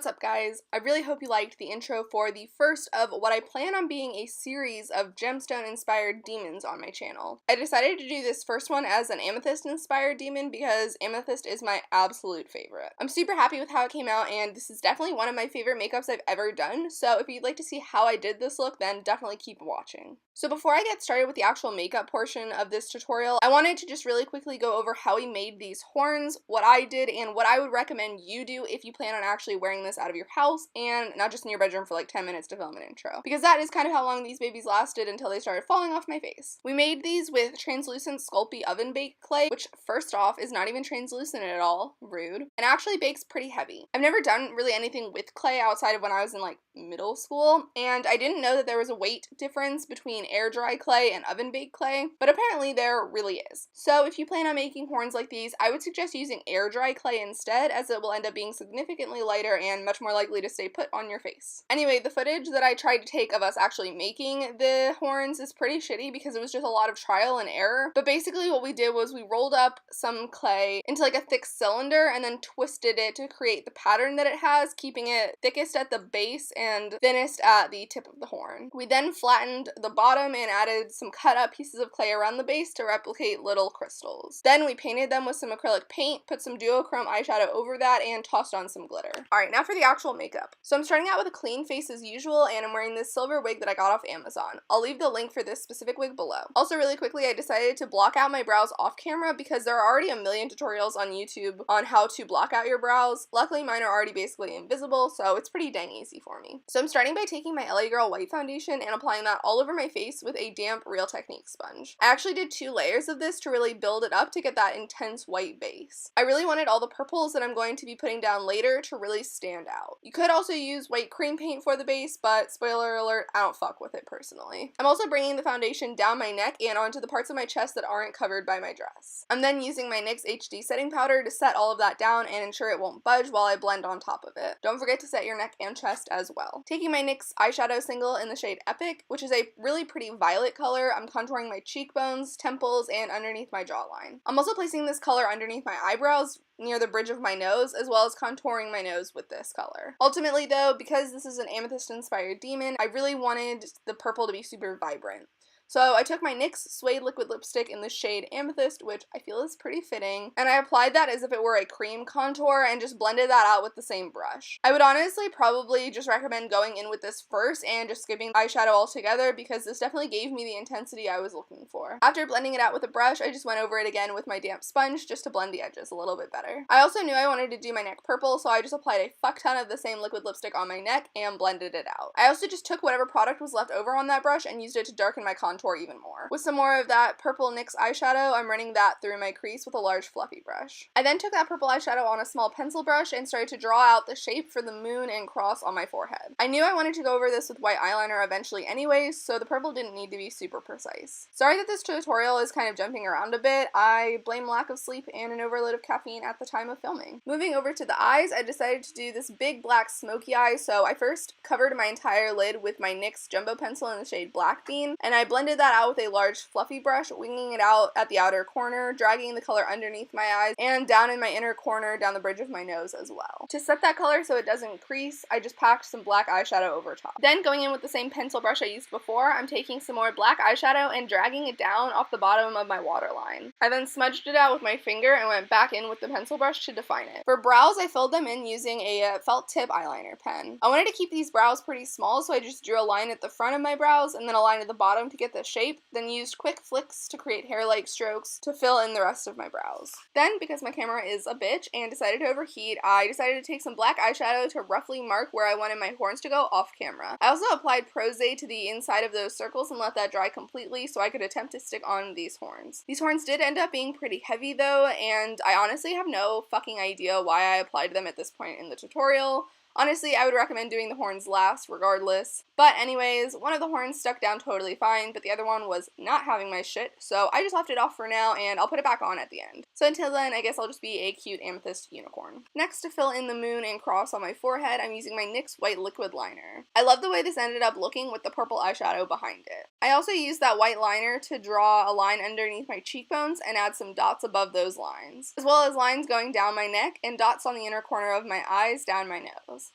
up, guys? I really hope you liked the intro for the first of what I plan on being a series of gemstone-inspired demons on my channel. I decided to do this first one as an amethyst-inspired demon because amethyst is my absolute favorite. I'm super happy with how it came out, and this is definitely one of my favorite makeups I've ever done, so if you'd like to see how I did this look, then definitely keep watching. So before I get started with the actual makeup portion of this tutorial, I wanted to just really quickly go over how we made these horns, what I did, and what I would recommend you do if you plan on actually wearing this out of your house and not just in your bedroom for like 10 minutes to film an intro. Because that is kind of how long these babies lasted until they started falling off my face. We made these with translucent Sculpey oven baked clay, which first off is not even translucent at all, rude, and actually bakes pretty heavy. I've never done really anything with clay outside of when I was in like middle school, and I didn't know that there was a weight difference between air dry clay and oven baked clay, but apparently there really is. So if you plan on making horns like these, I would suggest using air dry clay instead, as it will end up being significantly lighter and much more likely to stay put on your face. Anyway, the footage that I tried to take of us actually making the horns is pretty shitty because it was just a lot of trial and error, but basically what we did was we rolled up some clay into like a thick cylinder and then twisted it to create the pattern that it has, keeping it thickest at the base and thinnest at the tip of the horn. We then flattened the bottom and added some cut up pieces of clay around the base to replicate little crystals. Then we painted them with some acrylic paint, put some duochrome eyeshadow over that, and tossed on some glitter. Alright, now for the actual makeup. So I'm starting out with a clean face as usual, and I'm wearing this silver wig that I got off Amazon. I'll leave the link for this specific wig below. Also, really quickly, I decided to block out my brows off camera because there are already a million tutorials on YouTube on how to block out your brows. Luckily, mine are already basically invisible, so it's pretty dang easy for me. So I'm starting by taking my LA Girl white foundation and applying that all over my face with a damp Real Technique sponge. I actually did 2 layers of this to really build it up to get that intense white base. I really wanted all the purples that I'm going to be putting down later to really stand out. You could also use white cream paint for the base, but spoiler alert, I don't fuck with it personally. I'm also bringing the foundation down my neck and onto the parts of my chest that aren't covered by my dress. I'm then using my NYX HD setting powder to set all of that down and ensure it won't budge while I blend on top of it. Don't forget to set your neck and chest as well. Taking my NYX eyeshadow single in the shade Epic, which is a really pretty violet color, I'm contouring my cheekbones, temples, and underneath my jawline. I'm also placing this color underneath my eyebrows near the bridge of my nose, as well as contouring my nose with this color. Ultimately though, because this is an amethyst inspired demon, I really wanted the purple to be super vibrant. So I took my NYX Suede Liquid Lipstick in the shade Amethyst, which I feel is pretty fitting, and I applied that as if it were a cream contour and just blended that out with the same brush. I would honestly probably just recommend going in with this first and just skipping the eyeshadow altogether because this definitely gave me the intensity I was looking for. After blending it out with a brush, I just went over it again with my damp sponge just to blend the edges a little bit better. I also knew I wanted to do my neck purple, so I just applied a fuck ton of the same liquid lipstick on my neck and blended it out. I also just took whatever product was left over on that brush and used it to darken my contour even more. With some more of that purple NYX eyeshadow, I'm running that through my crease with a large fluffy brush. I then took that purple eyeshadow on a small pencil brush and started to draw out the shape for the moon and cross on my forehead. I knew I wanted to go over this with white eyeliner eventually anyways, so the purple didn't need to be super precise. Sorry that this tutorial is kind of jumping around a bit. I blame lack of sleep and an overload of caffeine at the time of filming. Moving over to the eyes, I decided to do this big black smoky eye, so I first covered my entire lid with my NYX jumbo pencil in the shade Black Bean, and I blended that out with a large fluffy brush, winging it out at the outer corner, dragging the color underneath my eyes, and down in my inner corner down the bridge of my nose as well. To set that color so it doesn't crease, I just packed some black eyeshadow over top. Then going in with the same pencil brush I used before, I'm taking some more black eyeshadow and dragging it down off the bottom of my waterline. I then smudged it out with my finger and went back in with the pencil brush to define it. For brows, I filled them in using a felt tip eyeliner pen. I wanted to keep these brows pretty small, so I just drew a line at the front of my brows and then a line at the bottom to get the shape, then used quick flicks to create hair-like strokes to fill in the rest of my brows. Then, because my camera is a bitch and decided to overheat, I decided to take some black eyeshadow to roughly mark where I wanted my horns to go off camera. I also applied Prose to the inside of those circles and let that dry completely so I could attempt to stick on these horns. These horns did end up being pretty heavy though, and I honestly have no fucking idea why I applied them at this point in the tutorial. Honestly, I would recommend doing the horns last regardless. But anyways, one of the horns stuck down totally fine, but the other one was not having my shit, so I just left it off for now and I'll put it back on at the end. So until then, I guess I'll just be a cute amethyst unicorn. Next, to fill in the moon and cross on my forehead, I'm using my NYX white liquid liner. I love the way this ended up looking with the purple eyeshadow behind it. I also used that white liner to draw a line underneath my cheekbones and add some dots above those lines, as well as lines going down my neck and dots on the inner corner of my eyes down my nose.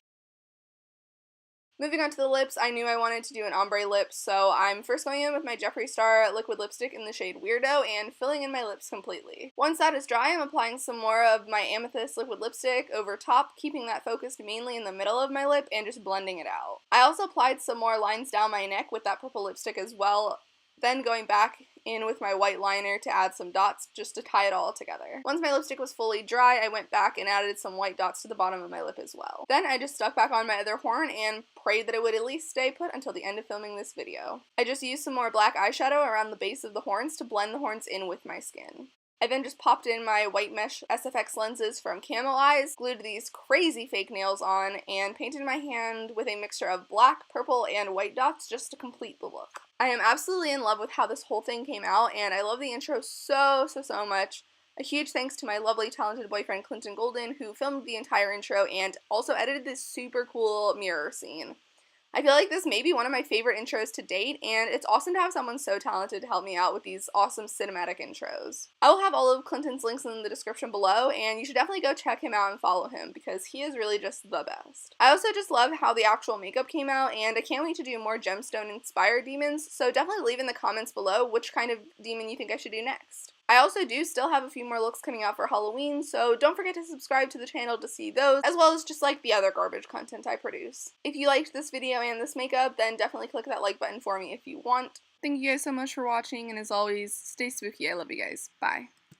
Moving on to the lips, I knew I wanted to do an ombre lip, so I'm first going in with my Jeffree Star liquid lipstick in the shade Weirdo and filling in my lips completely. Once that is dry, I'm applying some more of my Amethyst liquid lipstick over top, keeping that focused mainly in the middle of my lip and just blending it out. I also applied some more lines down my neck with that purple lipstick as well, then going back in with my white liner to add some dots just to tie it all together. Once my lipstick was fully dry, I went back and added some white dots to the bottom of my lip as well. Then I just stuck back on my other horn and prayed that it would at least stay put until the end of filming this video. I just used some more black eyeshadow around the base of the horns to blend the horns in with my skin. I then just popped in my white mesh SFX lenses from Camel Eyes, glued these crazy fake nails on, and painted my hand with a mixture of black, purple, and white dots just to complete the look. I am absolutely in love with how this whole thing came out, and I love the intro so much. A huge thanks to my lovely, talented boyfriend Clinton Golden, who filmed the entire intro and also edited this super cool mirror scene. I feel like this may be one of my favorite intros to date, and it's awesome to have someone so talented to help me out with these awesome cinematic intros. I will have all of Clinton's links in the description below, and you should definitely go check him out and follow him, because he is really just the best. I also just love how the actual makeup came out, and I can't wait to do more gemstone-inspired demons, so definitely leave in the comments below which kind of demon you think I should do next. I also do still have a few more looks coming out for Halloween, so don't forget to subscribe to the channel to see those, as well as just like the other garbage content I produce. If you liked this video and this makeup, then definitely click that like button for me if you want. Thank you guys so much for watching, and as always, stay spooky. I love you guys. Bye.